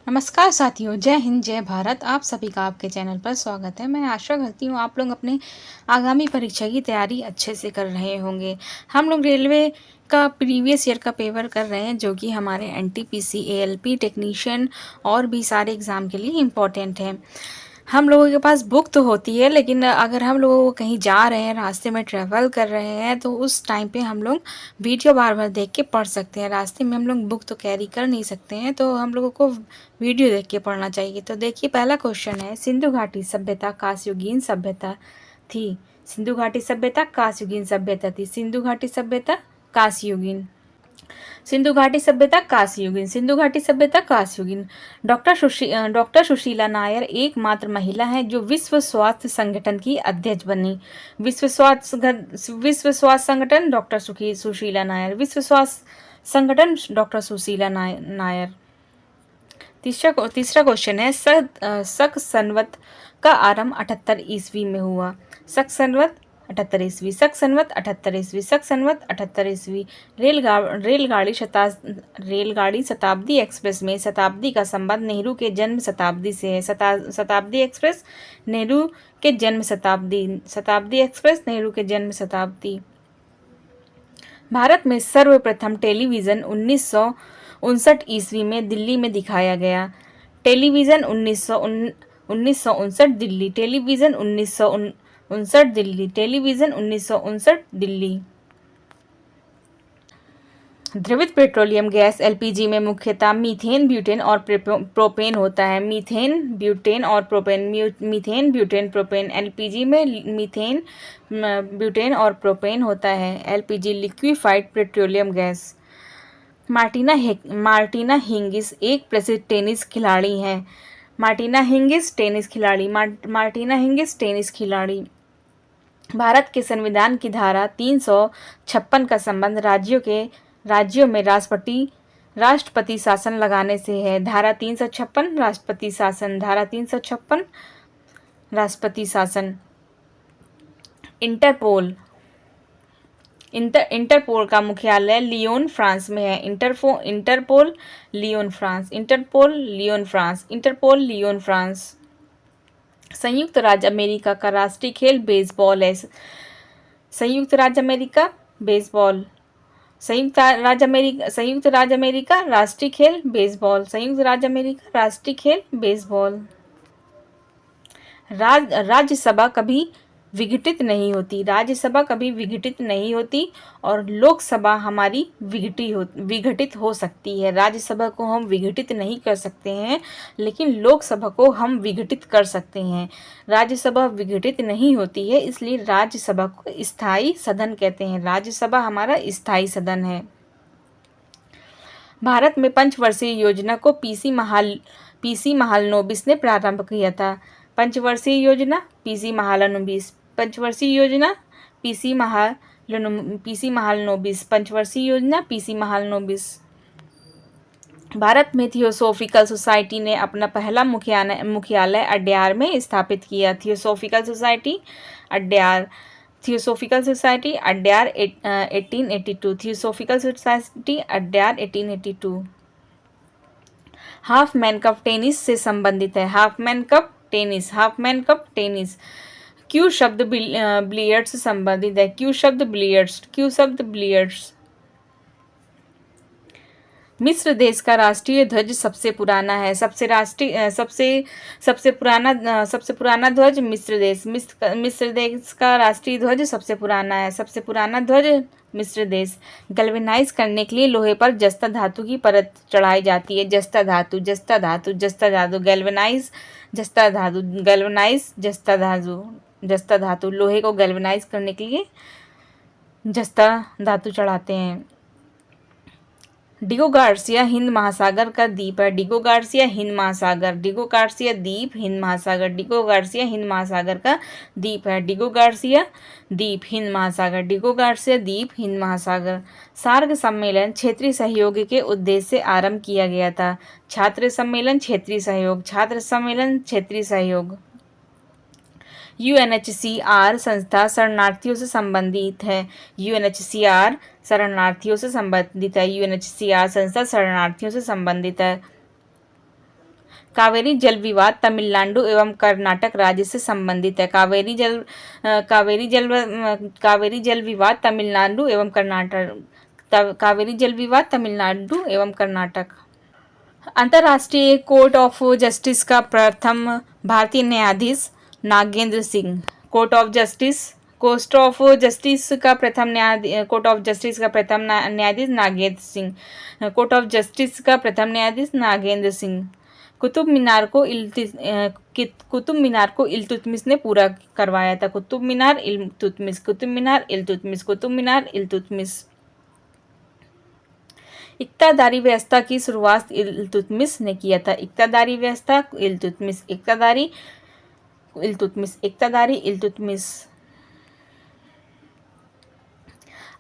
नमस्कार साथियों, जय हिंद जय भारत। आप सभी का आपके चैनल पर स्वागत है। मैं आशा करती हूँ आप लोग अपने आगामी परीक्षा की तैयारी अच्छे से कर रहे होंगे। हम लोग रेलवे का प्रीवियस ईयर का पेपर कर रहे हैं, जो कि हमारे एनटीपीसी, एएलपी, टेक्नीशियन और भी सारे एग्ज़ाम के लिए इम्पोर्टेंट है। हम लोगों के पास बुक तो होती है, लेकिन अगर हम लोग कहीं जा रहे हैं, रास्ते में ट्रैवल कर रहे हैं, तो उस टाइम पे हम लोग वीडियो बार बार देख के पढ़ सकते हैं। रास्ते में हम लोग बुक तो कैरी कर नहीं सकते हैं, तो हम लोगों को वीडियो देख के पढ़ना चाहिए। तो देखिए, पहला क्वेश्चन है, सिंधु घाटी सभ्यता कांस्युगीन सभ्यता थी। सिंधु घाटी सभ्यता कांस्युगीन सभ्यता थी। सिंधु घाटी सभ्यता कांस्युगीन। सिंधु घाटी सभ्यता कांस्युगीन। सिंधु घाटी सभ्यता कांस्युगीन। डॉक्टर सुशीला नायर एकमात्र महिला हैं जो विश्व स्वास्थ्य संगठन की अध्यक्ष बनी। विश्व स्वास्थ्य संगठन डॉक्टर सुशीला नायर। विश्व स्वास्थ्य संगठन डॉक्टर सुशीला नायर। तीसरा क्वेश्चन है, शक संवत का आरंभ 78 ईस्वी में हुआ। शक संवत 78 ईस्वी। शक संवत 78 ईस्वी। शक संवत 78 ईस्वी। रेलगाड़ी शताब्दी एक्सप्रेस में शताब्दी का संबंध नेहरू के जन्म शताब्दी से है। शताब्दी एक्सप्रेस नेहरू के जन्म शताब्दी। शताब्दी एक्सप्रेस नेहरू के जन्म शताब्दी। भारत में सर्वप्रथम टेलीविज़न 1959 ईस्वी में दिल्ली में दिखाया गया। Television 1959 Delhi. Television 1959 Delhi. Television 1959 Delhi. द्रवित पेट्रोलियम गैस एलपीजी में मुख्यतः मीथेन, ब्यूटेन और प्रोपेन होता है। मीथेन, ब्यूटेन और propane. Methane, butane, propane. LPG में मीथेन, ब्यूटेन और प्रोपेन होता है। LPG liquefied petroleum gas. Martina Hingis एक प्रसिद्ध टेनिस खिलाड़ी हैं। मार्टिना हिंगिस टेनिस खिलाड़ी। मार्टिना हिंगिस टेनिस खिलाड़ी। भारत के संविधान की धारा 356 का संबंध राज्यों में राष्ट्रपति शासन लगाने से है। धारा 356 राष्ट्रपति शासन। धारा 356 राष्ट्रपति शासन। इंटरपोल का मुख्यालय लियोन, फ्रांस में है। Interpol Lyon, France. Interpol Lyon, France. Interpol Lyon, France. संयुक्त राज्य अमेरिका का राष्ट्रीय खेल बेसबॉल है। संयुक्त राज्य अमेरिका बेसबॉल। संयुक्त राज्य अमेरिका राष्ट्रीय खेल बेसबॉल। संयुक्त राज्य अमेरिका राष्ट्रीय खेल बेसबॉल। राज्यसभा कभी विघटित नहीं होती। राज्यसभा कभी विघटित नहीं होती और लोकसभा हमारी विघटित हो सकती है। राज्यसभा को हम विघटित नहीं कर सकते हैं, लेकिन लोकसभा को हम विघटित कर सकते हैं। राज्यसभा विघटित नहीं होती है, इसलिए राज्यसभा को स्थायी सदन कहते हैं। राज्यसभा हमारा स्थायी सदन है। भारत में पंचवर्षीय योजना को पीसी महालनोबिस ने प्रारंभ किया था। पंचवर्षीय योजना पीसी महालनोबिस। पंचवर्षीय योजना पीसी महालनोबिस। पंचवर्षीय योजना पीसी महालनोबिस। भारत में थियोसॉफिकल सोसाइटी ने अपना पहला मुख्यालय अड्यार में स्थापित किया। Theosophical society Adyar. Theosophical society Adyar 1882। Theosophical society Adyar 1882। Half man cup tennis से संबंधित है। Half man cup tennis. Half man cup tennis. Q शब्द बिलियर्ड्स से संबंधित है। क्यू शब्द बिलियर्ड्स। क्यू शब्द बिलियर्ड्स। मिस्र देश का राष्ट्रीय ध्वज सबसे पुराना है। सबसे पुराना ध्वज मिस्र देश। मिस्र देश का राष्ट्रीय ध्वज सबसे पुराना है। सबसे पुराना ध्वज मिस्र देश। गैल्वेनाइज करने के लिए लोहे पर जस्ता धातु की परत चढ़ाई जाती है। जस्ता धातु, जस्ता धातु, जस्ता धातु। गैल्वेनाइज जस्ता धातु। गैल्वेनाइज जस्ता धातु। जस्ता धातु। लोहे को गैल्वेनाइज करने के लिए जस्ता धातु चढ़ाते हैं। डिगो गार्सिया हिंद महासागर का द्वीप है। डिगो गार्सिया हिंद महासागर। डिगो गार्सिया द्वीप हिंद महासागर। डिगो गार्सिया हिंद महासागर का द्वीप है। डिगो गार्सिया द्वीप हिंद महासागर। डिगो गार्सिया द्वीप हिंद महासागर। सार्क सम्मेलन क्षेत्रीय सहयोग के उद्देश्य से आरंभ किया गया था। छात्र सम्मेलन क्षेत्रीय सहयोग। छात्र सम्मेलन क्षेत्रीय सहयोग। यूएनएचसीआर संस्था शरणार्थियों से संबंधित है। यूएनएचसीआर शरणार्थियों से संबंधित है। यूएनएचसीआर संस्था शरणार्थियों से संबंधित है। कावेरी जल विवाद तमिलनाडु एवं कर्नाटक राज्य से संबंधित है। कावेरी जल विवाद तमिलनाडु एवं कर्नाटक। अंतर्राष्ट्रीय कोर्ट ऑफ जस्टिस का प्रथम भारतीय न्यायाधीश Nagendra Singh. Court of justice का प्रथम न्यायाधीश नागेंद्र सिंह। कुतुब मीनार को इल्तुतमिश ने पूरा करवाया था। कुतुब मीनार इल्तुतमिश। इक्तादारी व्यवस्था की शुरुआत इल्तुतमिश ने किया था। इक्तादारी इल्तुतमिश।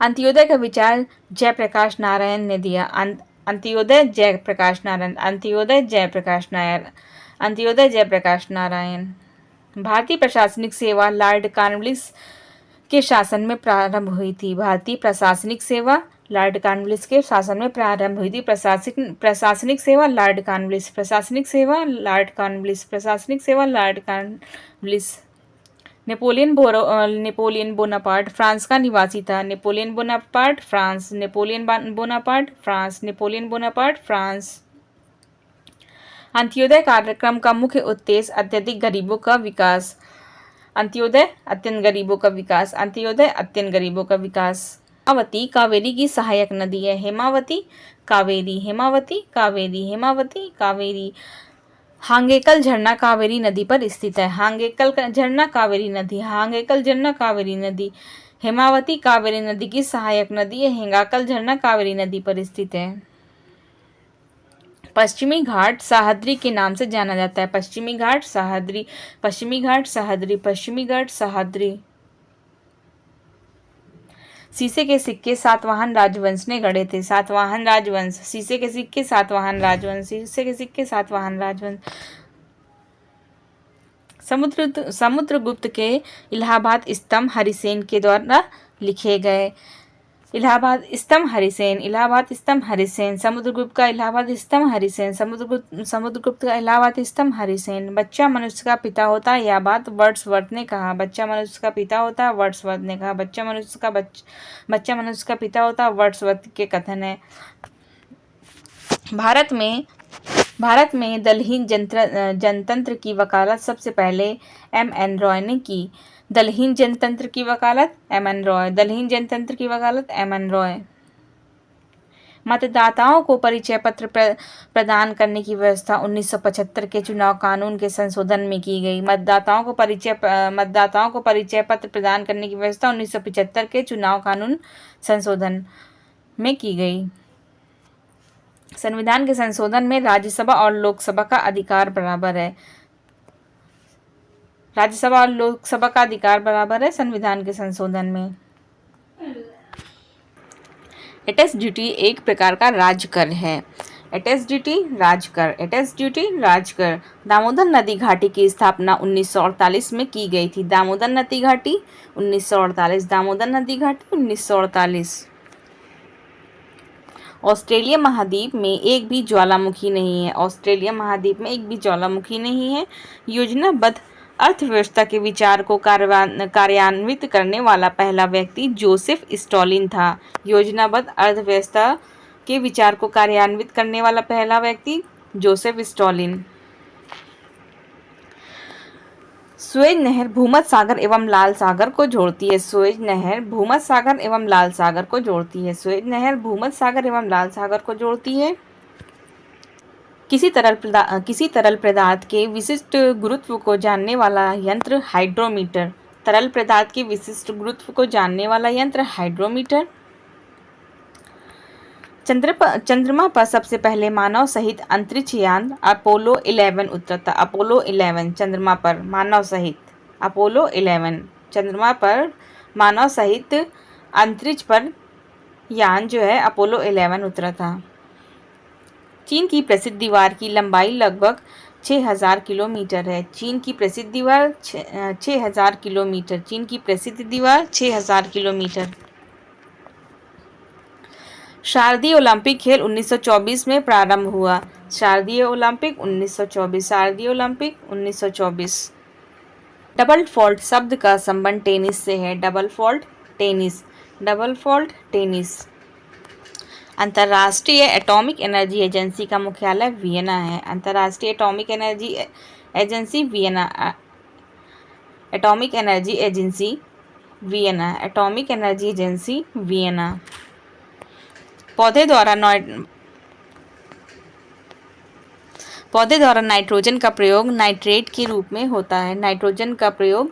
अंत्योदय का विचार जयप्रकाश नारायण ने दिया। अंत्योदय जयप्रकाश नारायण। भारतीय प्रशासनिक सेवा लॉर्ड कॉर्नवालिस के शासन में प्रारंभ हुई थी। प्रशासनिक सेवा Lord Cornwallis. Napoleon Bonaparte France का निवासी था। Napoleon Bonaparte France. अंत्योदय कार्यक्रम का मुख्य उद्देश्य अत्यधिक गरीबों का विकास। हेमावती कावेरी की सहायक नदी है। हेमावती कावेरी। हांगेकल झरना कावेरी नदी पर स्थित है। हांगेकल झरना कावेरी नदी। हेमावती कावेरी नदी की सहायक नदी है। हेंगाकल झरना कावेरी नदी पर स्थित है। पश्चिमी घाट सह्याद्री के नाम से जाना जाता है। पश्चिमी घाट सह्याद्री। शीशे के सिक्के सातवाहन राजवंश ने गढ़े थे। शीशे के सिक्के सातवाहन राजवंश। समुद्रगुप्त के इलाहाबाद स्तंभ हरिसेन के द्वारा लिखे गए। समुद्रगुप्त का इलाहाबाद स्तंभ हरिसेन। बच्चा मनुष्य का पिता होता है, यह बात वर्ड्सवर्थ ने कहा। बच्चा मनुष्य का पिता होता वर्ड्सवर्थ के कथन है। भारत में दलहीन जनतंत्र की वकालत सबसे पहले M.N. रॉय ने की। दलहीन जनतंत्र की वकालत M.N. रॉय। मतदाताओं को परिचय पत्र प्रदान करने की व्यवस्था 1975 के चुनाव कानून के संशोधन में की गई। मतदाताओं को परिचय पत्र प्रदान करने की व्यवस्था 1975 के चुनाव कानून संशोधन में की गई। संविधान के संशोधन में राज्यसभा और लोकसभा का अधिकार बराबर है। संविधान के संशोधन में। एटेस्ट ड्यूटी एक प्रकार का राजकर है। दामोदर नदी घाटी की स्थापना 1948 में की गई थी। दामोदर नदी घाटी 1948। ऑस्ट्रेलिया महाद्वीप में एक भी ज्वालामुखी नहीं है। योजनाबद्ध अर्थव्यवस्था के विचार को कार्यान्वित करने वाला पहला व्यक्ति जोसेफ स्टॉलिन था। योजनाबद्ध अर्थव्यवस्था के विचार को कार्यान्वित करने वाला पहला व्यक्ति जोसेफ स्टॉलिन। सुएज नहर भूमध्य सागर एवं लाल सागर को जोड़ती है। सुएज नहर भूमध्य सागर एवं लाल सागर को जोड़ती है। किसी तरल पदार्थ के विशिष्ट गुरुत्व को जानने वाला यंत्र हाइड्रोमीटर। चंद्रमा पर सबसे पहले मानव सहित अंतरिक्ष यान अपोलो 11 उतरा था। चंद्रमा पर मानव सहित अंतरिक्ष पर यान जो है अपोलो 11 उतरा था। चीन की प्रसिद्ध दीवार की लंबाई लगभग 6000 किलोमीटर है। चीन की प्रसिद्ध दीवार 6000 किलोमीटर। शारदीय ओलंपिक खेल 1924 में प्रारंभ हुआ। शारदीय ओलंपिक 1924, शारदीय ओलंपिक 1924। डबल फॉल्ट शब्द का संबंध टेनिस से है। Double fault tennis, double fault tennis. अंतर्राष्ट्रीय एटॉमिक एनर्जी एजेंसी का मुख्यालय वियना है। अंतर्राष्ट्रीय atomic energy agency Vienna, atomic energy agency Vienna, atomic energy agency Vienna. पौधे द्वारा नाइट्रोजन का प्रयोग नाइट्रेट के रूप में होता है। नाइट्रोजन का प्रयोग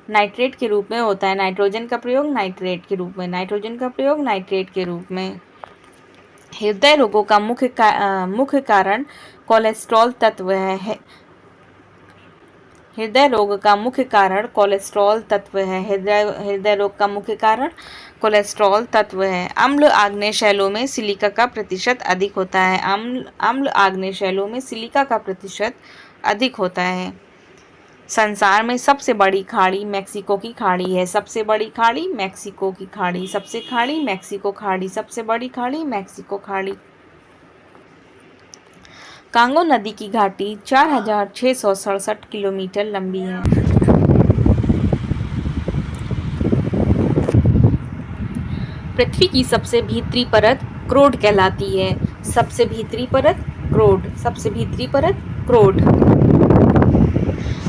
नाइट्रेट के रूप में होता है। नाइट्रोजन का प्रयोग नाइट्रेट के रूप में, नाइट्रोजन का प्रयोग नाइट्रेट के रूप में। हृदय रोगों का मुख्य कारण कोलेस्ट्रॉल तत्व है। हृदय रोग का मुख्य कारण कोलेस्ट्रॉल तत्व है। हृदय रोग का मुख्य कारण कोलेस्ट्रॉल तत्व है। अम्ल आग्नेय शैलों में सिलिका का प्रतिशत अधिक होता है। अम्ल आग्नेय शैलों में सिलिका का प्रतिशत अधिक होता है। संसार में सबसे बड़ी खाड़ी मैक्सिको की खाड़ी है। सबसे बड़ी खाड़ी मैक्सिको की खाड़ी, सबसे खाड़ी मैक्सिको खाड़ी, सबसे बड़ी खाड़ी मैक्सिको खाड़ी। कांगो नदी की घाटी 4667 किलोमीटर लंबी है। पृथ्वी की सबसे भीतरी परत क्रोड कहलाती है। सबसे भीतरी परत क्रोड, सबसे भीतरी परत क्रोड।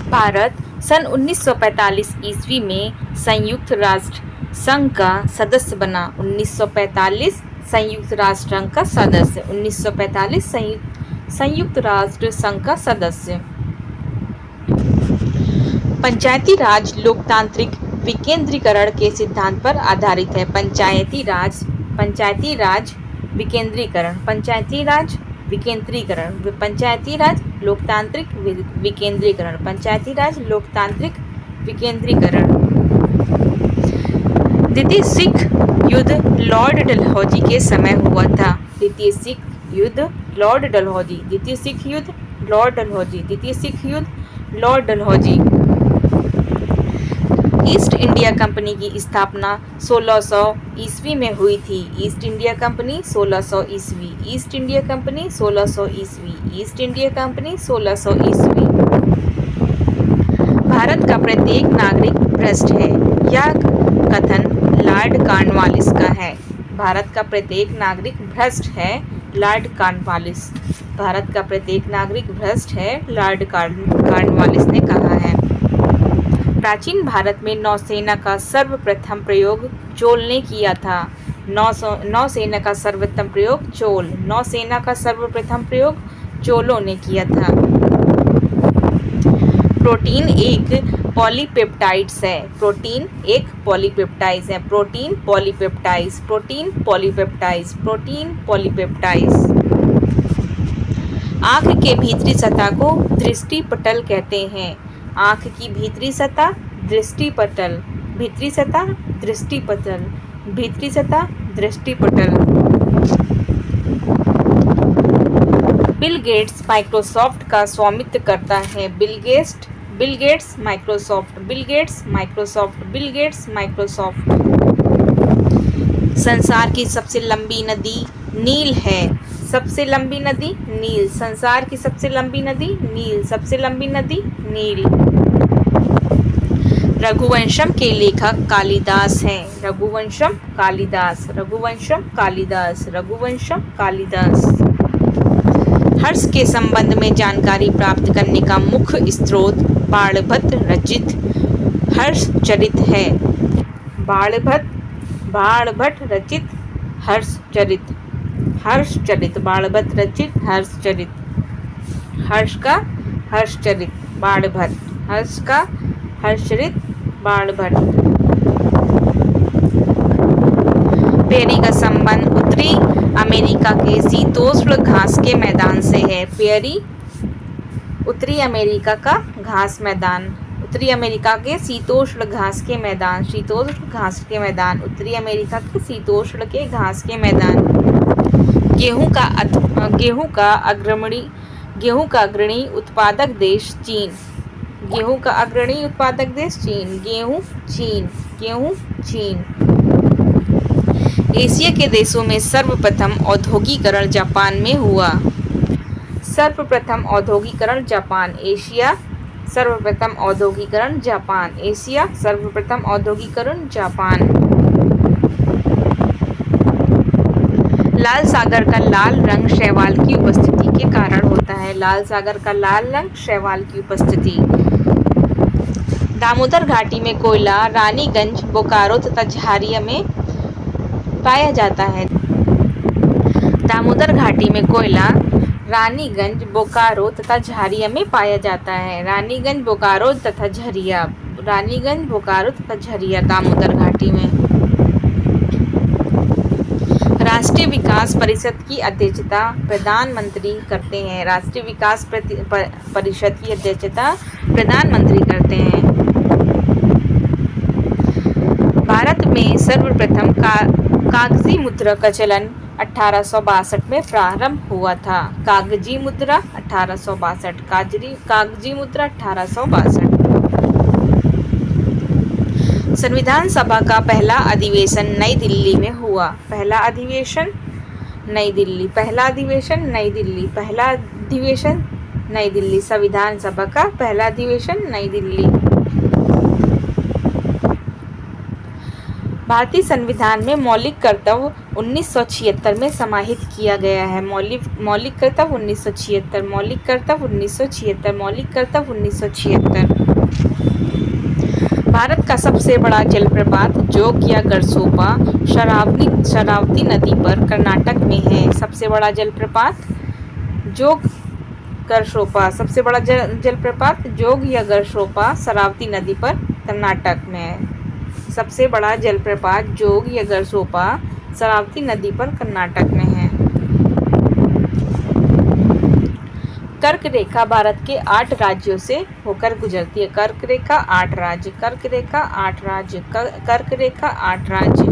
भारत सन 1945 ईस्वी में संयुक्त राष्ट्र संघ का सदस्य बना। 1945 संयुक्त राष्ट्र संघ का सदस्य, 1945 संयुक्त राष्ट्र संघ का सदस्य। पंचायती राज लोकतांत्रिक विकेंद्रीकरण के सिद्धांत पर आधारित है। पंचायती राज विकेंद्रीकरण, पंचायती राज विकेंद्रीकरण, पंचायती राज लोकतांत्रिक विकेंद्रीकरण, पंचायती राज लोकतांत्रिक विकेंद्रीकरण। द्वितीय सिख युद्ध लॉर्ड डलहौजी के समय हुआ था। द्वितीय सिख युद्ध लॉर्ड डलहौजी, द्वितीय सिख युद्ध लॉर्ड डलहौजी, द्वितीय सिख युद्ध Lord Dalhousie. East India company की स्थापना 1600 ईस्वी में हुई थी। ईस्ट इंडिया कंपनी 1600 ईस्वी, ईस्ट इंडिया कंपनी 1600 ईस्वी, ईस्ट इंडिया कंपनी 1600 ईस्वी। भारत का प्रत्येक नागरिक भ्रष्ट है, यह कथन लॉर्ड कॉर्नवालिस का है। भारत का प्रत्येक नागरिक भ्रष्ट है, लॉर्ड कॉर्नवालिस। भारत का प्रत्येक नागरिक भ्रष्ट है, लॉर्ड कॉर्नवालिस ने कहा है। प्राचीन भारत में नौसेना का सर्वप्रथम प्रयोग चोल ने किया था। नौसेना का सर्वप्रथम प्रयोग चोल, नौसेना का सर्वप्रथम प्रयोग चोलों ने किया था। प्रोटीन एक पॉलीपेप्टाइड्स है। प्रोटीन एक पॉलीपेप्टाइड्स है। Protein polypeptides, protein polypeptides, protein polypeptides. आँख के भीतरी सतह को दृष्टिपटल कहते हैं। आँख की भीतरी सतह दृष्टिपटल, भीतरी सतह दृष्टिपटल, भीतरी सतह दृष्टिपटल। बिल गेट्स माइक्रोसॉफ्ट का स्वामित्व करता है। Bill Gates Microsoft, Bill Gates Microsoft, Bill Gates Microsoft. संसार की सबसे लंबी नदी नील है। सबसे लंबी नदी नील, संसार की सबसे लंबी नदी नील, सबसे लंबी नदी नील। रघुवंशम के लेखक कालिदास हैं। रघुवंशम कालिदास, रघुवंशम कालिदास, रघुवंशम कालिदास। हर्ष के संबंध में जानकारी प्राप्त करने का मुख्य स्रोत बाणभट्ट रचित हर्षचरित है। बाणभट्ट रचित हर्षचरित, हर्षचरित, बाणभट्ट रचित हर्षचरित। हर्ष का हर्षचरित, बाणभट्ट, हर्ष का हर्षचरित, बाणभट्ट। पेरी का संबंध उत्तरी अमेरिका के शीतोष्ण घास के मैदान से है। पेरी उत्तरी अमेरिका का घास मैदान, उत्तरी अमेरिका के शीतोष्ण घास के मैदान, शीतोष्ण घास के मैदान, उत्तरी अमेरिका के शीतोष्ण के घास के मैदान। गेहूं का अग्रणी उत्पादक देश चीन। गेहूं का अग्रणी उत्पादक देश चीन। गेहूं चीन, गेहूं चीन। एशिया के देशों में सर्वप्रथम औद्योगिकरण जापान में हुआ। सर्वप्रथम औद्योगिकरण जापान। एशिया सर्वप्रथम औद्योगिकरण जापान। एशिया सर्वप्रथम औद्योगिकरण जापान। लाल सागर का लाल रंग शैवाल की उपस्थिति के कारण होता है। लाल सागर का लाल रंग शैवाल की उपस्थिति। दामोदर घाटी में कोयला रानीगंज, बोकारो तथा झारिया में पाया जाता है। दामोदर घाटी में कोयला रानीगंज, बोकारो तथा झारिया में पाया जाता है। रानीगंज, बोकारो तथा झरिया। रानीगंज, बोकारो तथा झरिया दामोदर घाटी में। राष्ट्रीय विकास परिषद की अध्यक्षता प्रधानमंत्री करते हैं। राष्ट्रीय विकास परिषद की अध्यक्षता प्रधानमंत्री करते हैं। भारत में सर्वप्रथम कागजी मुद्रा का चलन 1862 में प्रारंभ हुआ था। कागजी मुद्रा 1862। कागजी मुद्रा 1862। संविधान सभा का पहला अधिवेशन नई दिल्ली में हुआ। पहला अधिवेशन नई दिल्ली। पहला अधिवेशन नई दिल्ली। पहला अधिवेशन नई दिल्ली। संविधान सभा का पहला अधिवेशन नई दिल्ली। भारतीय संविधान में मौलिक कर्तव्य 1976 में समाहित किया गया है। मौलिक कर्तव्य 1976। मौलिक कर्तव्य 1976। मौलिक कर्तव्य 1976। भारत का सबसे बड़ा जलप्रपात जोग या गरसोपा शरावती नदी पर कर्नाटक में है। सबसे बड़ा जलप्रपात जोग गरसोपा। सबसे बड़ा जलप्रपात जोग या गरसोपा शरावती नदी पर कर्नाटक में है। सबसे बड़ा जलप्रपात जोग या गरसोपा शरावती नदी पर कर्नाटक में है। कर्क रेखा भारत के 8 राज्यों से होकर गुजरती है। कर्क रेखा 8 राज्य। कर्क रेखा 8 राज्य। कर्क रेखा 8 राज्य।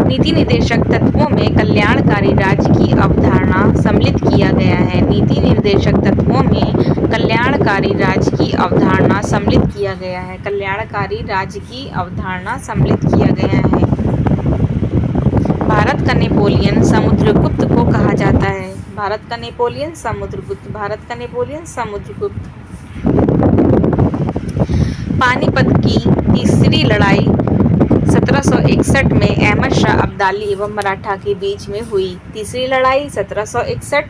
नीति निर्देशक तत्वों में कल्याणकारी राज्य की अवधारणा सम्मिलित किया गया है। नीति निर्देशक तत्वों में कल्याणकारी राज्य की अवधारणा सम्मिलित किया गया है। कल्याणकारी राज्य की अवधारणा सम्मिलित किया गया है। भारत का नेपोलियन समुद्रगुप्त को कहा जाता है। भारत का नेपोलियन समुद्रगुप्त। भारत का नेपोलियन समुद्रगुप्त। पानीपत की तीसरी लड़ाई 1761 में अहमद शाह अब्दाली एवं मराठा के बीच में हुई। तीसरी लड़ाई 1761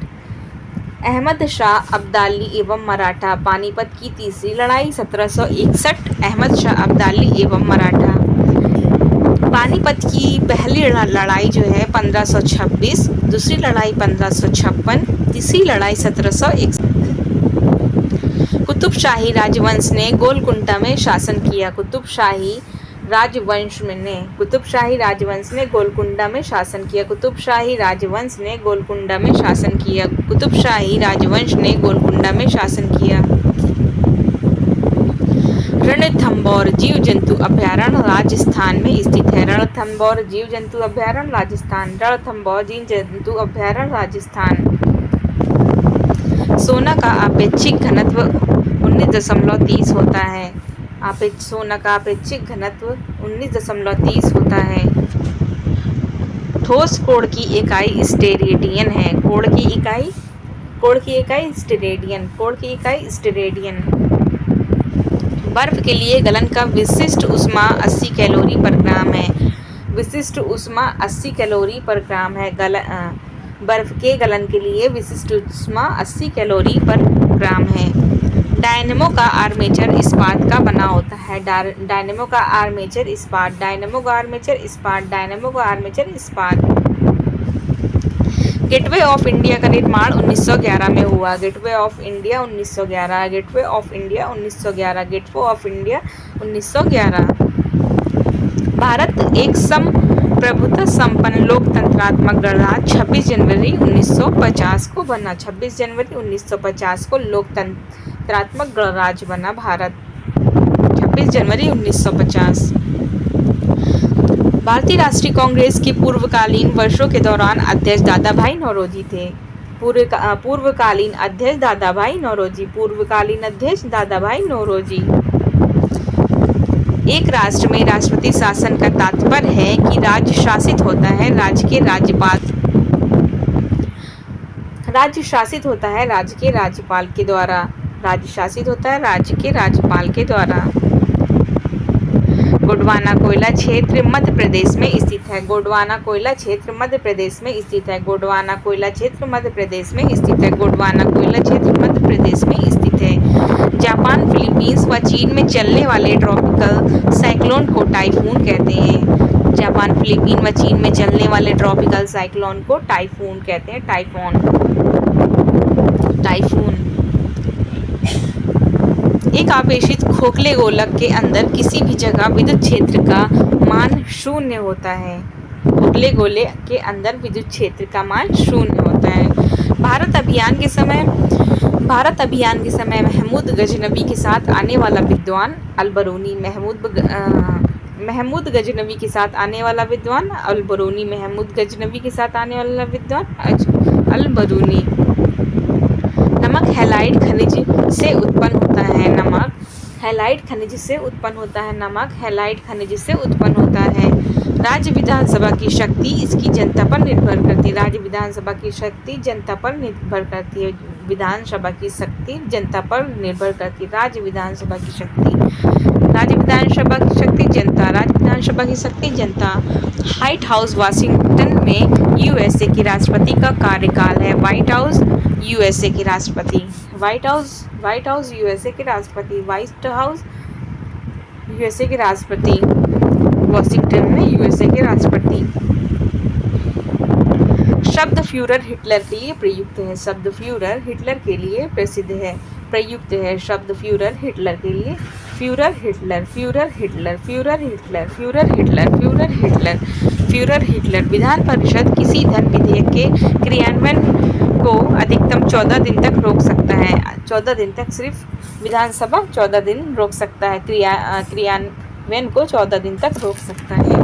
अहमद शाह अब्दाली एवं मराठा। पानीपत की तीसरी लड़ाई 1761 अहमद शाह अब्दाली एवं मराठा। पानीपत की पहली लड़ाई जो है 1526, दूसरी लड़ाई 1556, तीसरी लड़ाई 1761। कुतुब शाही राजवंश ने गोलकुंडा में शासन किया। कुतुब शाही राजवंश ने गोलकुंडा में शासन किया। कुतुब शाही राजवंश ने गोलकुंडा में शासन किया। कुतुब शाही राजवंश ने गोलकुंडा में शासन किया। रणथंभौर जीव जंतु अभयारण्य राजस्थान में स्थित है। रणथंभौर जीव जंतु अभयारण्य राजस्थान। रणथंभौर जीव जंतु अभयारण्य राजस्थान। सोना का आपेक्षिक घनत्व 19.30 होता है। सोना का आपेक्षिक घनत्व 19.30 होता है। ठोस कोण की इकाई स्टेरेडियन है। कोण की इकाई स्टेरेडियन। बर्फ के लिए गलन का विशिष्ट ऊष्मा 80 कैलोरी पर ग्राम है। विशिष्ट ऊष्मा 80 कैलोरी पर ग्राम है। बर्फ के गलन के लिए विशिष्ट ऊष्मा 80 कैलोरी पर ग्राम है। डायनेमो का आर्मेचर इस्पात का बना होता है। डायनेमो का आर्मेचर इस्पात। गेटवे ऑफ इंडिया का निर्माण 1911 में हुआ। Gateway of India 1911। भारत एक प्रभुत्व संपन्न लोकतंत्रात्मक गणराज्य 26 जनवरी 1950 को बना। 26 जनवरी 1950 को लोकतंत्रात्मक गणराज्य बना भारत। 26 जनवरी 1950। भारतीय राष्ट्रीय कांग्रेस के पूर्वकालीन वर्षों के दौरान अध्यक्ष दादाभाई नौरोजी थे। पूर्वकालीन अध्यक्ष दादाभाई नौरोजी। एक राष्ट्र में राष्ट्रपति शासन का तात्पर्य है कि राज्य शासित होता है राज्य के राज्यपाल राज्य शासित होता है राज्य के राज्यपाल के द्वारा। राज्य शासित होता है राज्य के राज्यपाल के द्वारा। गोंडवाना कोयला क्षेत्र मध्य प्रदेश में स्थित है। गोंडवाना कोयला क्षेत्र मध्य प्रदेश में स्थित है। गोंडवाना कोयला क्षेत्र मध्य प्रदेश में स्थित है। गोंडवाना कोयला क्षेत्र मध्य प्रदेश में स्थित है। जापान, फिलीपींस व चीन में चलने वाले ट्रॉपिकल साइक्लोन को टाइफून कहते हैं। जापान, फिलीपीन व चीन में चलने वाले ट्रॉपिकल साइक्लोन को टाइफून कहते हैं। टाइफून एक आवेशित खोखले गोलक के अंदर किसी भी जगह विद्युत क्षेत्र का मान शून्य होता है। खोखले गोले के अंदर विद्युत क्षेत्र का मान शून्य होता है। भारत अभियान के समय महमूद गजनवी के साथ आने वाला विद्वान अलबरूनी। महमूद गजनवी के साथ आने वाला विद्वान अलबरूनी। महमूद गजनवी के साथ आने वाला विद्वान अलबरूनी। नमक हैलाइड खनिज से उत्पन्न होता है। नमक हैलाइड खनिज से उत्पन्न होता है। नमक हैलाइड खनिज से उत्पन्न होता है। राज्य विधानसभा की शक्ति इसकी जनता पर निर्भर करती है। राज्य विधानसभा की शक्ति जनता पर निर्भर करती है। विधानसभा की शक्ति जनता पर निर्भर करती है। राज्य विधानसभा की शक्ति जनता। राज्य विधानसभा की शक्ति जनता। व्हाइट हाउस वाशिंगटन में यूएसए के राष्ट्रपति का कार्यकाल है। व्हाइट हाउस यूएसए के राष्ट्रपति। व्हाइट हाउस यूएसए के राष्ट्रपति। व्हाइट हाउस यूएसए के राष्ट्रपति। वाशिंगटन में यूएसए के राष्ट्रपति। शब्द फ्यूरर हिटलर के लिए प्रयुक्त है। शब्द फ्यूरर हिटलर के लिए प्रसिद्ध है, प्रयुक्त है। शब्द फ्यूरर हिटलर के लिए। Führer Hitler, Führer Hitler, Führer Hitler, Führer Hitler, Führer Hitler, Führer Hitler. Vidhan Parishad किसी धन विधेयक के क्रियान्वयन को अधिकतम 14 दिन तक रोक सकता है। 14 दिन तक सिर्फ विधानसभा 14 दिन रोक सकता है। क्रियान्वयन को 14 दिन तक रोक सकता है।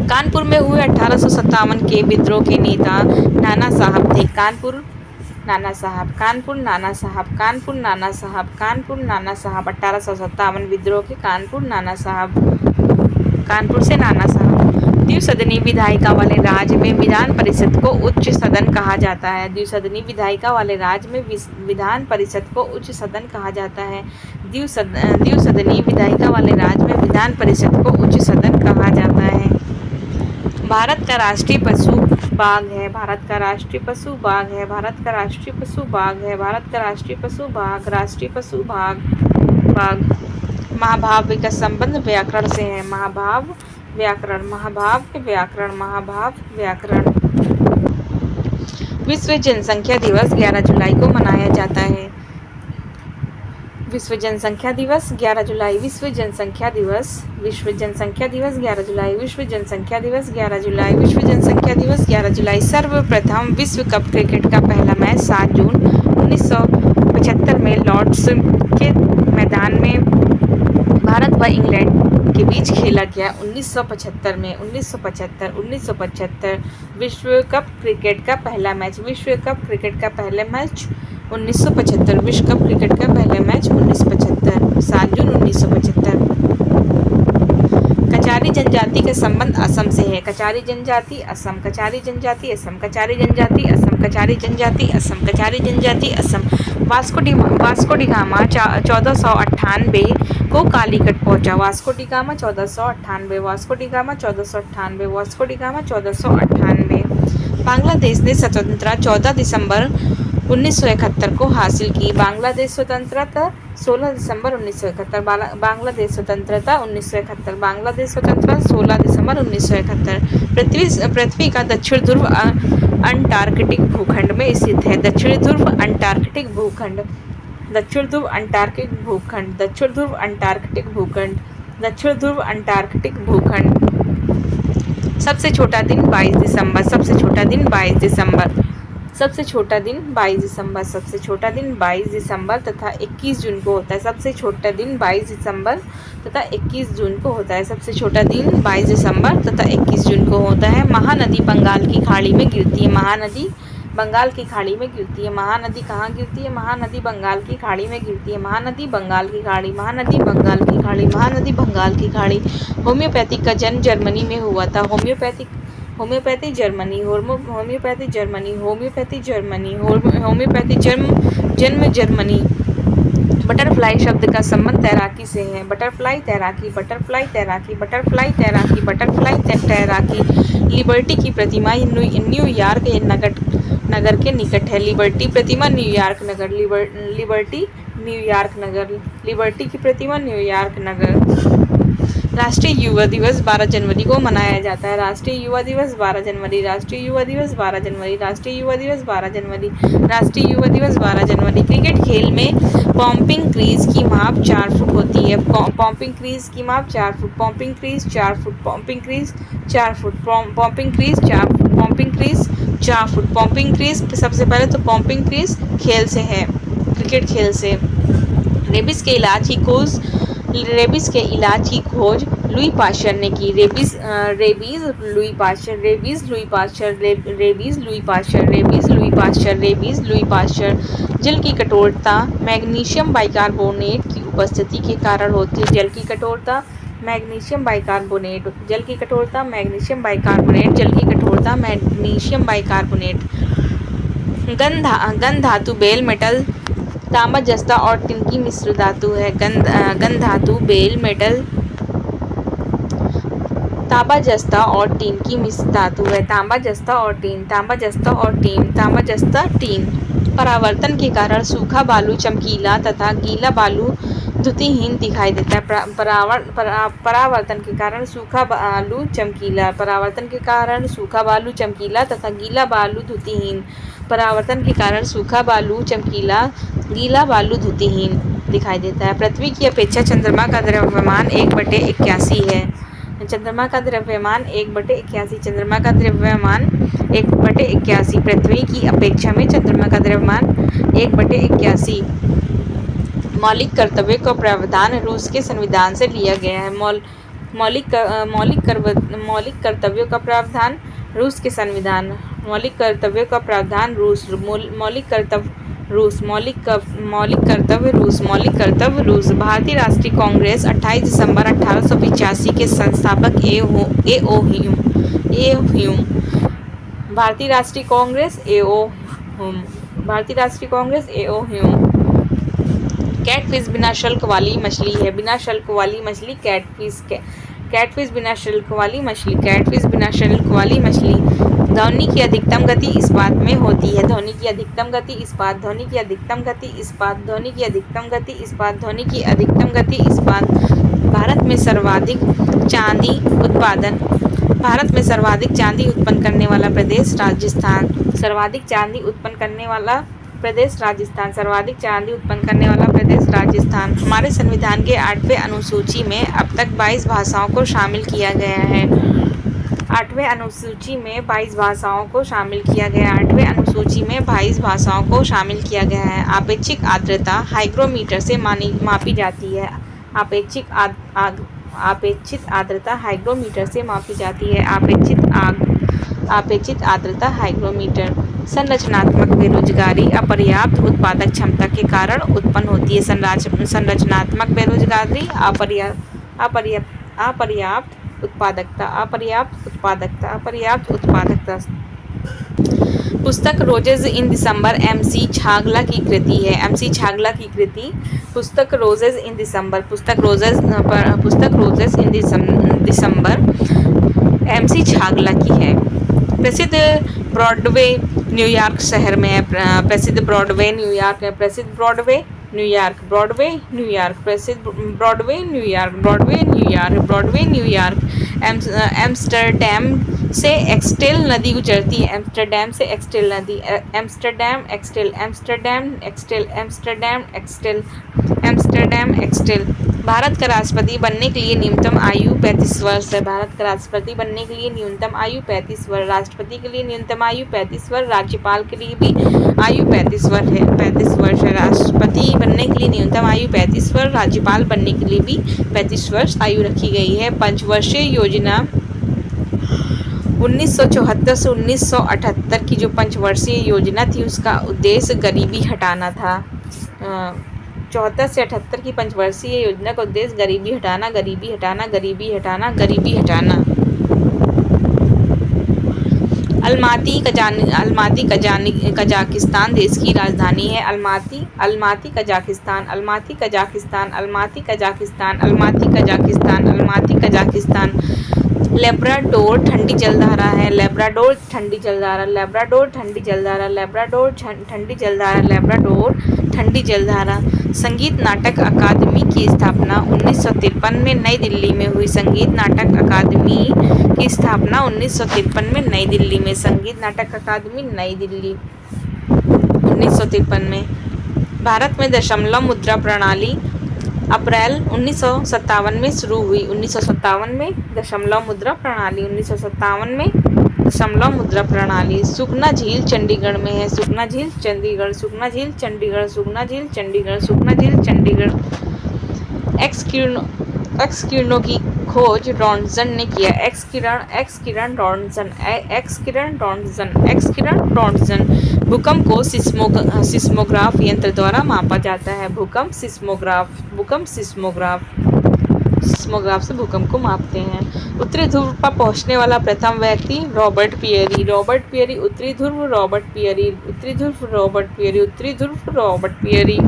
कानपुर में हुए 1857 के विद्रोह के नेता नाना साहब थे। कानपुर नाना साहब, कानपुर नाना साहब, कानपुर नाना साहब, कानपुर नाना साहब। 1857 विद्रोह के कानपुर नाना साहब, कानपुर से नाना साहब। द्विसदनी विधायिका वाले राज्य में विधान परिषद को उच्च सदन कहा जाता है। द्विसदनी विधायिका वाले राज्य में विधान परिषद को उच्च सदन कहा जाता है। द्विसदनी विधायिका वाले राज्य में विधान परिषद को उच्च सदन कहा जाता है। भारत का राष्ट्रीय पशु बाघ है। भारत का राष्ट्रीय पशु बाघ है। भारत का राष्ट्रीय पशु बाघ है। भारत का राष्ट्रीय पशु बाघ। राष्ट्रीय पशु बाघ। महाभाव का संबंध व्याकरण से है। महाभाव व्याकरण। महाभाव व्याकरण। महाभाव व्याकरण। विश्व जनसंख्या दिवस 11 जुलाई को मनाया जाता है। विश्व जनसंख्या दिवस 11 जुलाई। विश्व जनसंख्या दिवस। विश्व जनसंख्या दिवस 11 जुलाई। विश्व जनसंख्या दिवस 11 जुलाई। विश्व जनसंख्या दिवस 11 जुलाई। सर्वप्रथम विश्व कप क्रिकेट का पहला मैच 7 जून 1975 में लॉर्ड्स के मैदान में भारत व इंग्लैंड के बीच खेला गया। 1975 विश्व कप क्रिकेट का पहला मैच। विश्व कप क्रिकेट का पहला मैच 1975। विश्व कप क्रिकेट का पहला मैच 1975, 7 जून 1975। कचारी जनजाति का संबंध असम से है। कचारी जनजाति असम। कचारी जनजाति असम। कचारी जनजाति असम। कचारी जनजाति असम। कचारी जनजाति असम। वास्को डी गामा 1498 को कालीकट पहुंचा। Vasco D gamma 1498। Vasco D gamma 1498। Vasco D gamma 1498। Bangladesh ने स्वतंत्रता 14 दिसंबर 1971 को हासिल की। बांग्लादेश स्वतंत्रता 16 दिसंबर 1971। बांग्लादेश स्वतंत्रता 1971। बांग्लादेश स्वतंत्रता 16 दिसंबर 1971। पृथ्वी का दक्षिण ध्रुव अंटार्कटिक भूखंड में स्थित है। दक्षिण ध्रुव अंटार्कटिक भूखंड। दक्षिण ध्रुव अंटार्कटिक भूखंड। दक्षिण ध्रुव अंटार्कटिक भूखंड। दक्षिण ध्रुव अंटार्कटिक भूखंड। सबसे छोटा दिन 22 दिसंबर। सबसे छोटा दिन 22 दिसंबर। सबसे छोटा दिन 22 दिसंबर। सबसे छोटा दिन 22 दिसंबर तथा 21 जून को होता है। सबसे छोटा दिन 22 दिसंबर तथा 21 जून को होता है। सबसे छोटा दिन 22 दिसंबर तथा 21 जून को होता है। महानदी बंगाल की खाड़ी में गिरती है। महानदी बंगाल की खाड़ी में गिरती है। महानदी कहाँ गिरती है? महानदी बंगाल की खाड़ी में गिरती है। महानदी बंगाल की खाड़ी, महानदी बंगाल की खाड़ी, महानदी बंगाल की खाड़ी। होम्योपैथी का जन्म जर्मनी में हुआ था। Homeopathy Germany, homeopathy Germany, homeopathy Germany, homeopathy जन्म जर्मनी। बटरफ्लाई शब्द का संबंध तैराकी से है। बटरफ्लाई तैराकी, बटरफ्लाई तैराकी, बटरफ्लाई तैराकी, बटरफ्लाई तैराकी। लिबर्टी की प्रतिमा न्यूयॉर्क नगर के निकट है। लिबर्टी प्रतिमा न्यूयॉर्क नगर, लिबर्टी न्यूयॉर्क नगर, लिबर्टी की प्रतिमा न्यूयॉर्क नगर। राष्ट्रीय युवा दिवस 12 जनवरी को मनाया जाता है। राष्ट्रीय युवा दिवस 12 जनवरी, राष्ट्रीय युवा दिवस 12 जनवरी, राष्ट्रीय युवा दिवस 12 जनवरी, राष्ट्रीय युवा दिवस 12 जनवरी। क्रिकेट खेल में पॉम्पिंग क्रीज की माप 4 फुट होती है। पॉम्पिंग क्रीज की माप 4 foot, popping crease 4 foot, popping crease 4 foot, popping crease 4 foot, popping crease 4 foot. Popping crease सबसे पहले तो पॉम्पिंग क्रीज खेल से है, क्रिकेट खेल से। रेबिस के इलाज की खोज लुई पाश्चर ने की। Rabies Louis Pasteur. जल की कठोरता मैग्नीशियम बाइकार्बोनेट की उपस्थिति के कारण होती है। जल की कठोरता मैग्नीशियम बाइकार्बोनेट, जल की कठोरता मैग्नीशियम बाइकार्बोनेट, जल की कठोरता मैग्नीशियम बाइकार्बोनेट। गंध धातु बेल मेटल, तांबा जस्ता और टिन की मिश्र धातु है। गंध धातु बेल मेटल, तांबा जस्ता और टीन की मिश्र धातु है। तांबा जस्ता और टीन, तांबा जस्ता और टीन, तांबा जस्ता टीन। परावर्तन के कारण सूखा बालू चमकीला तथा गीला बालू धुतिहीन दिखाई देता है। परावर्तन के कारण सूखा बालू चमकीला, परावर्तन के कारण सूखा बालू चमकीला तथा गीला बालू धुतिहीन। परावर्तन के कारण सूखा बालू चमकीला, गीला बालू धुतिहीन दिखाई देता है। पृथ्वी की अपेक्षा चंद्रमा का द्रव्यमान 1/81 है। चंद्रमा का द्रव्यमान 1/81, चंद्रमा का द्रव्यमान 1/81। पृथ्वी की अपेक्षा में चंद्रमा का द्रव्यमान 1/81। मौलिक कर्तव्यों का प्रावधान रूस के संविधान से लिया गया है। मौलिक कर्तव्यों का प्रावधान रूस के संविधान। मौलिक कर्तव्यों का प्रावधान रूस। मौलिक कर्तव्य रूस। भारतीय राष्ट्रीय कांग्रेस 28 दिसंबर 1885 के संस्थापक ए.ओ. ह्यूम। भारतीय राष्ट्रीय कांग्रेस ए.ओ. ह्यूम। कैटफिश बिना शुल्क वाली मछली है। बिना शुल्क वाली मछली कैटफिश बिना शुल्क वाली मछली, कैटफिश बिना शुल्क वाली मछली। ध्वनि की अधिकतम गति इस्पात में होती है। ध्वनि की अधिकतम गति इस्पात, ध्वनि की अधिकतम गति इस्पात, ध्वनि की अधिकतम गति इस्पात, ध्वनि की अधिकतम गति इस्पात। भारत में सर्वाधिक चांदी उत्पन्न करने वाला प्रदेश राजस्थान। सर्वाधिक चांदी उत्पन्न करने वाला प्रदेश राजस्थान, सर्वाधिक चांदी उत्पन्न करने वाला प्रदेश राजस्थान। हमारे संविधान के 8वें अनुसूची में अब तक 22 भाषाओं को शामिल किया गया है। 8वें अनुसूची में 22 भाषाओं को शामिल किया गया है। 8वें अनुसूची में 22 भाषाओं को शामिल किया गया है। आपेक्षिक आर्द्रता हाइग्रोमीटर से मापी जाती है। आपेक्षित आर्द्रता हाइग्रोमीटर से मापी जाती है। अपेक्षित आर्द्रता हाइग्रोमीटर। संरचनात्मक बेरोजगारी अपर्याप्त उत्पादक क्षमता के कारण उत्पन्न होती है। संरचनात्मक बेरोजगारी अपर्याप्त उत्पादकता। पुस्तक रोजेज इन दिसंबर एम.सी. छागला की कृति है। एम.सी. छागला की कृति पुस्तक रोजेज इन दिसंबर एम.सी. छागला की है। प्रसिद्ध ब्रॉडवे न्यूयॉर्क शहर में है। प्रसिद्ध ब्रॉडवे न्यूयॉर्क है। प्रसिद्ध ब्रॉडवे न्यूयॉर्क, ब्रॉडवे न्यूयॉर्क, प्रसिद्ध Broadway New York, Broadway New York, Broadway New York. Amsterdam से एक्सटेल नदी गुजरती है। एम्स्टर्डम से एक्सटेल नदी, एम्स्टर्डम एक्सटेल, एम्स्टर्डम एक्सटेल, एम्स्टर्डम एक्सटेल, एम्स्टर्डम एक्सटेल। भारत का राष्ट्रपति बनने के लिए न्यूनतम आयु 35 वर्ष है। भारत का राष्ट्रपति बनने के लिए न्यूनतम आयु 35 वर्ष। राष्ट्रपति के लिए न्यूनतम आयु 35 वर्ष, राज्यपाल के लिए भी आयु 35 वर्ष है। राष्ट्रपति बनने के लिए न्यूनतम आयु 35 वर्ष, राज्यपाल बनने के लिए भी 35 वर्ष आयु रखी गई है। पंचवर्षीय योजना 1974 से 1978 की जो पंचवर्षीय योजना थी उसका उद्देश्य गरीबी हटाना था। 74 से 78 की पंचवर्षीय योजना का उद्देश्य गरीबी हटाना, गरीबी हटाना, गरीबी हटाना, गरीबी हटाना। अलमाती कजाकिस्तान देश की राजधानी है। Almaty Kazakhstan, Almaty Kazakhstan, Almaty Kazakhstan, Almaty Kazakhstan, Almaty Kazakhstan. Labrador ठंडी जलधारा है। लेब्राडोर ठंडी जलधारा, लेब्राडोर ठंडी जलधारा, लेब्राडोर ठंडी जलधारा, लेब्राडोर ठंडी जलधारा। संगीत नाटक अकादमी की स्थापना 1953 में नई दिल्ली में हुई। संगीत नाटक अकादमी की स्थापना 1953 में नई दिल्ली में। संगीत नाटक अकादमी नई दिल्ली 1953 में। भारत में दशमलव मुद्रा प्रणाली अप्रैल 1957 में शुरू हुई। 1957 में दशमलव मुद्रा प्रणाली, 1957 में दशमलव मुद्रा प्रणाली। सुखना झील चंडीगढ़ में है। सुखना झील चंडीगढ़, सुखना झील चंडीगढ़, सुखना झील चंडीगढ़, सुखना झील चंडीगढ़। एक्स किरणों की खोज रॉन्टसन ने किया। एक्स किरण रॉन्टसन। भूकंप को सिस्मोग्राफ यंत्र द्वारा मापा जाता है। भूकंप सिस्मोग्राफ से भूकंप को मापते हैं। उत्तरी ध्रुव पर पहुंचने वाला प्रथम व्यक्ति रॉबर्ट पियरी। उत्तरी ध्रुव रॉबर्ट पियरी।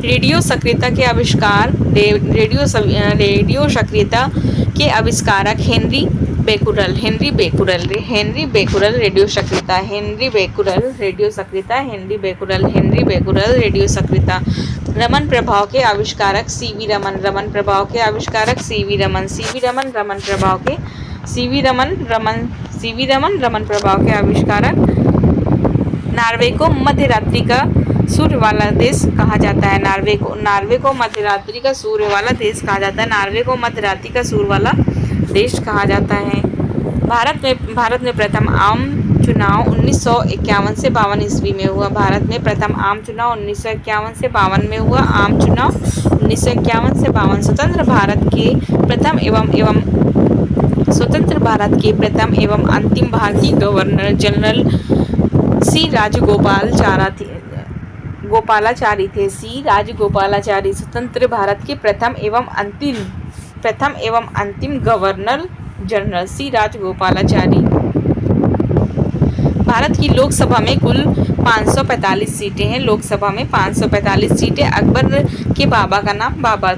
रेडियो सक्रियता के आविष्कारक हेनरी बेकुरल। रेडियो सक्रियता। रमन प्रभाव के आविष्कारक सीवी रमन। रमन प्रभाव के आविष्कारक। नॉर्वे को मध्यरात्रि का सूर्य वाला देश कहा जाता है। नॉर्वे को मध्यरात्रि का सूर्य वाला देश कहा जाता है। नॉर्वे को मध्यरात्रि का सूर्य वाला देश कहा जाता है। भारत में प्रथम आम चुनाव 1951 से 52 ईस्वी में हुआ। भारत में प्रथम आम चुनाव 1951 से 52 में हुआ। आम चुनाव 1951 से 52। स्वतंत्र भारत के प्रथम एवं अंतिम भारतीय गवर्नर जनरल सी राजगोपालाचारी थे। स्वतंत्र भारत के प्रथम एवं अंतिम गवर्नर जनरल सी राजगोपालाचारी। भारत की लोकसभा में कुल 545 सीटें हैं। लोकसभा में 545 सीटें। अकबर के बाबा का नाम बाबर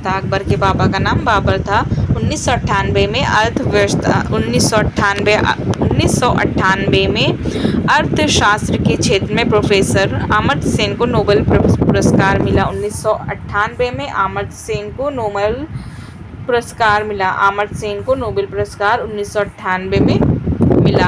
था। 1998 में अर्थशास्त्र के क्षेत्र में प्रोफेसर अमर्त्य सेन को नोबेल पुरस्कार मिला। 1998 में अमर्त्य सेन को नोबेल पुरस्कार 1998 में मिला।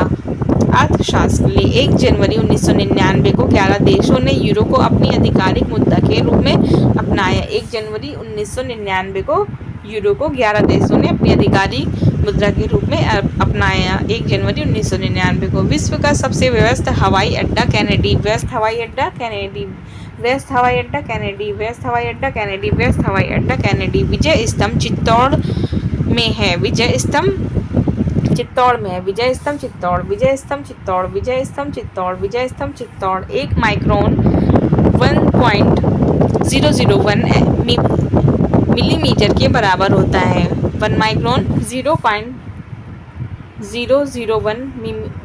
अर्थशास्त्र के लिए 1 जनवरी 1999 को 11 देशों ने यूरो को अपनी आधिकारिक मुद्रा के रूप में अपनाया। 1 जनवरी 1999 को यूरो को 11 देशों ने अपनी आधिकारिक मुद्रा के रूप में अपनाया। 1 जनवरी 1999 को। विश्व का सबसे व्यस्त हवाई अड्डा कैनेडी। व्यस्त हवाई अड्डा कैनेडी। विजय स्तंभ चित्तौड़ में है। विजय स्तंभ चित्तौड़। 1 माइक्रोन 1.001 मिलीमीटर के बराबर होता है। 1 माइक्रोन 0.001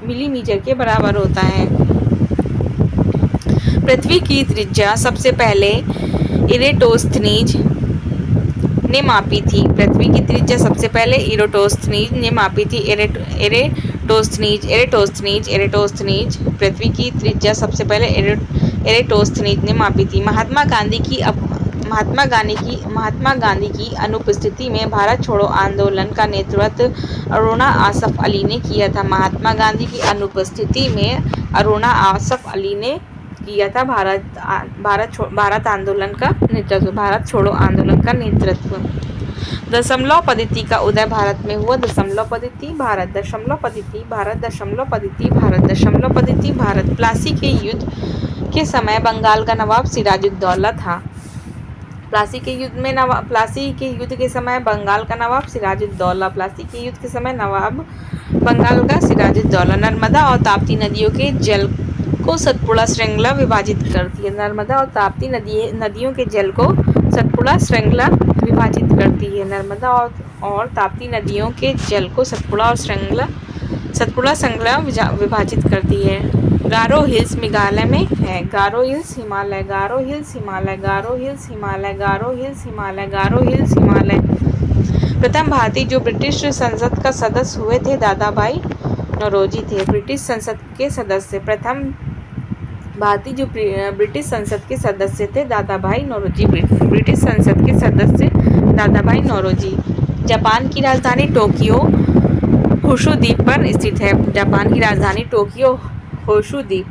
मिलीमीटर के बराबर होता है। पृथ्वी की त्रिज्या सबसे पहले इरेटोस्थनीज ने मापी थी। पृथ्वी की त्रिज्या सबसे पहले इरेटोस्थनीज ने मापी थी। एरेटोस्थनीज पृथ्वी की त्रिज्या सबसे पहले एरेटोस्थनीज ने मापी थी। महात्मा गांधी की अनुपस्थिति में भारत छोड़ो आंदोलन का नेतृत्व अरुणा आसफ अली ने किया था। महात्मा गांधी की अनुपस्थिति में अरुणा आसफ अली ने किया था भारत आंदोलन का नेतृत्व, भारत छोड़ो आंदोलन का नेतृत्व। दशमलव पद्धति का उदय भारत में हुआ। भारत। प्लासी के युद्ध के समय बंगाल का नवाब सिराजुद्दौला था। प्लासी के युद्ध के समय बंगाल का नवाब सिराजुद्दौला। प्लासी के युद्ध के समय नवाब बंगाल का सिराजुद्दौला। नर्मदा और ताप्ती नदियों के जल को सतपुड़ा श्रृंखला विभाजित करती है। नर्मदा और ताप्ती नदियों के जल को सतपुड़ा श्रृंखला विभाजित करती है। नर्मदा और ताप्ती नदियों के जल को सतपुड़ा श्रृंखला विभाजित करती है। गारो हिल्स मेघालय में है। गारो हिल्स हिमालय, गारो हिल्स हिमालय, गारो हिल्स हिमालय, गारो हिल्स हिमालय, गारो हिल्स हिमालय। प्रथम भारतीय जो ब्रिटिश संसद का सदस्य हुए थे दादाभाई नौरोजी थे। ब्रिटिश संसद के सदस्य प्रथम भारतीय जो ब्रिटिश संसद के सदस्य थे दादाभाई नौरोजी। ब्रिटिश संसद के सदस्य दादाभाई नौरोजी। जापान की राजधानी टोक्यो होंशु द्वीप पर स्थित है। जापान की राजधानी टोक्यो होंशु द्वीप,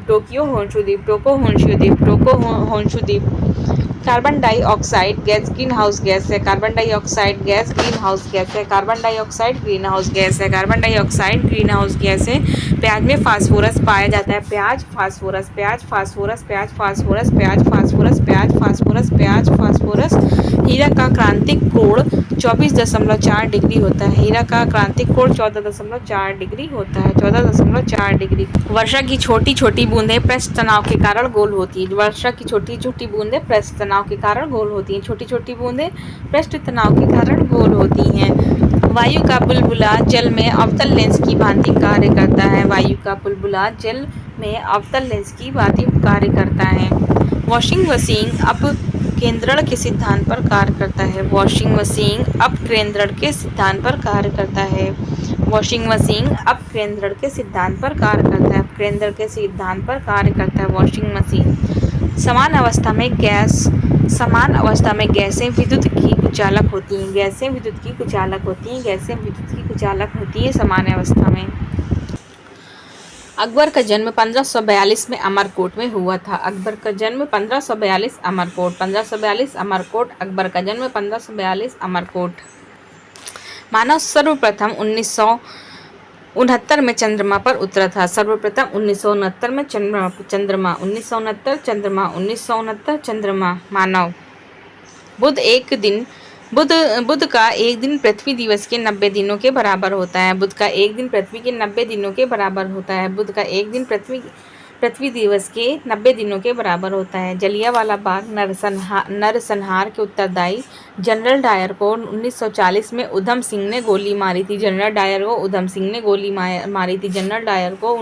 टोक्यो होंशु द्वीप, टोको होंशु द्वीप। Carbon dioxide gas greenhouse gas है। Carbon dioxide gas greenhouse gas है। Carbon dioxide greenhouse gas है। Carbon dioxide greenhouse gas है। प्याज में फास्फोरस पाया जाता है। प्याज फास्फोरस, प्याज फास्फोरस, प्याज फास्फोरस, प्याज फास्फोरस, प्याज फास्फोरस, प्याज फास्फोरस। हीरा का क्रांतिक कोण 24.4 डिग्री होता है। हीरा का क्रांतिक कोण 14.4 डिग्री होता है। 14.4 डिग्री। वर्षा की छोटी छोटी बूंदें पृष्ठ तनाव के कारण गोल होती है। वर्षा की छोटी छोटी बूंदें पृष्ठ तनाव के कारण गोल होती हैं। छोटी छोटी बूंदें पृष्ठ तनाव के कारण गोल होती हैं। वायु का बुलबुला जल में अवतल लेंस की भांति कार्य करता है। वायु का बुलबुला जल में अवतल लेंस की भांति कार्य करता है। वॉशिंग मशीन अपकेंद्रण के सिद्धांत पर कार्य करता है। वॉशिंग मशीन अपकेंद्रण के सिद्धांत पर कार्य करता है। वॉशिंग मशीन अपकेंद्रण के सिद्धांत पर कार्य करता है। अपकेंद्रण के सिद्धांत पर कार्य करता है वॉशिंग मशीन। समान अवस्था में गैसें विद्युत की कुचालक होती हैं। गैसें विद्युत की कुचालक होती हैं। गैसें विद्युत की कुचालक होती हैं समान अवस्था में। अकबर का जन्म 1542 में अमरकोट में हुआ था। अकबर का जन्म 1542 अमरकोट। 1542 अमरकोट। अकबर का जन्म 1542 अमरकोट। मानव सर्वप्रथम 1969 में चंद्रमा पर उतरा था। सर्वप्रथम 1969 में चंद्रमा 1969 चंद्रमा मानव। बुध का एक दिन पृथ्वी दिवस के 90 दिनों के बराबर होता है। बुध का एक दिन पृथ्वी के 90 दिनों के बराबर होता है। बुध का एक दिन पृथ्वी दिवस के 90 दिनों के बराबर होता है। जलियांवाला बाग नरसंहार के उत्तरदायी जनरल डायर को 1940 में उधम सिंह ने गोली मारी थी। जनरल डायर को उधम सिंह ने गोली मारी थी। जनरल डायर को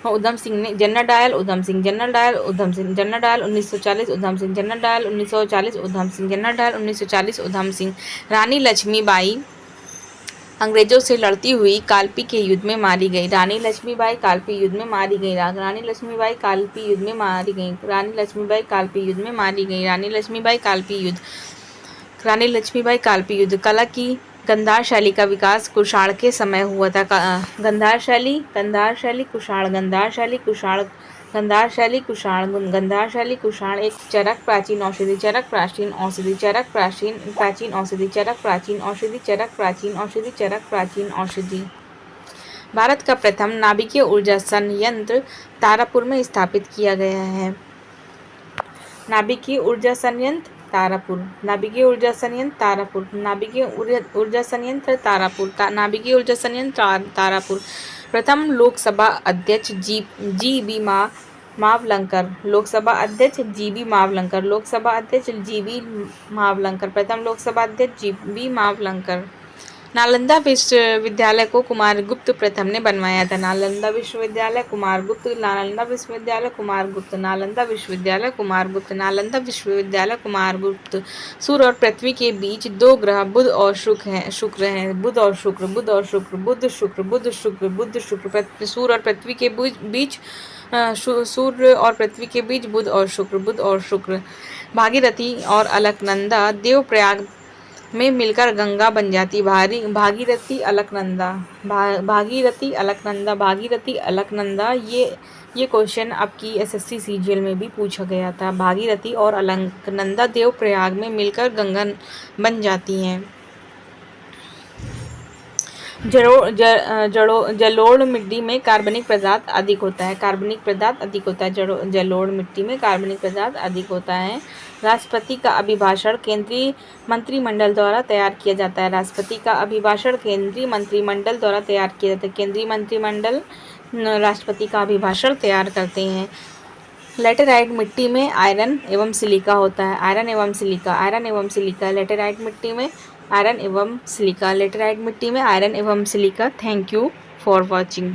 उधम सिंह ने general dial Udham Singh general dial Udham Singh general dial 1940 Udham Singh general dial 1940 Udham Singh general dial 1940 Udham Singh. रानी लक्ष्मीबाई अंग्रेजों से लड़ती हुई कालपी के युद्ध में मारी गई। रानी लक्ष्मीबाई कालपी युद्ध में मारी गई। रानी लक्ष्मीबाई कालपी युद्ध में मारी गई। रानी लक्ष्मीबाई कालपी युद्ध में मारी गई। रानी लक्ष्मीबाई कालपी युद्ध। रानी लक्ष्मीबाई कालपी युद्ध। कला की गंधार शैली का विकास कुषाण के समय हुआ था। गंधार शैली कुषाण गंधार शैली कुषाण गंधार शैली कुषाण गंधार शैली कुषाण। एक चरक प्राचीन औषधि चरक प्राचीन औषधि चरक प्राचीन औषधि चरक प्राचीन औषधि चरक प्राचीन औषधि चरक प्राचीन औषधि। भारत का प्रथम नाभिकीय ऊर्जा संयंत्र तारापुर में स्थापित किया गया है। नाभिकीय ऊर्जा संयंत्र तारापुर। नाभिकीय ऊर्जा संयंत्र तारापुर। नाभिकीय ऊर्जा संयंत्र तारापुर। नाभिकीय ऊर्जा संयंत्र तारापुर। प्रथम लोकसभा अध्यक्ष जी.बी. मावलंकर। लोकसभा अध्यक्ष जी.बी. मावलंकर। लोकसभा अध्यक्ष जी.बी. मावलंकर। प्रथम लोकसभा अध्यक्ष जी.बी. मावलंकर। नालंदा विश्वविद्यालय को कुमारगुप्त प्रथम ने बनवाया था। नालंदा विश्वविद्यालय कुमारगुप्त। नालंदा विश्वविद्यालय कुमारगुप्त। नालंदा विश्वविद्यालय कुमारगुप्त। नालंदा विश्वविद्यालय कुमारगुप्त। सूर्य और पृथ्वी के बीच दो ग्रह बुध और शुक्र हैं। बुध और शुक्र बुध और शुक्र बुध शुक्र बुध शुक्र बुध शुक्र। सूर्य और पृथ्वी के बीच सूर्य और पृथ्वी के बीच बुध और शुक्र। भागीरथी और अलकनंदा देवप्रयाग में मिलकर गंगा बन जाती। भागीरथी अलकनंदा ये क्वेश्चन आपकी एसएससी सीजीएल में भी पूछा गया था। भागीरथी और अलकनंदा देवप्रयाग में मिलकर गंगा बन जाती हैं। जलोढ़ मिट्टी में कार्बनिक पदार्थ अधिक होता है। कार्बनिक पदार्थ अधिक होता है जलोढ़ मिट्टी में कार्बनिक पदार्थ अधिक होता है। राष्ट्रपति का अभिभाषण केंद्रीय मंत्रिमंडल द्वारा तैयार किया जाता है। राष्ट्रपति का अभिभाषण केंद्रीय मंत्रिमंडल द्वारा तैयार किया जाता है। केंद्रीय मंत्रिमंडल राष्ट्रपति का अभिभाषण तैयार करते हैं। लैटेराइट मिट्टी में आयरन एवं सिलिका होता है। आयरन एवं सिलिका लैटेराइट मिट्टी में आयरन एवं silica thank you for watching.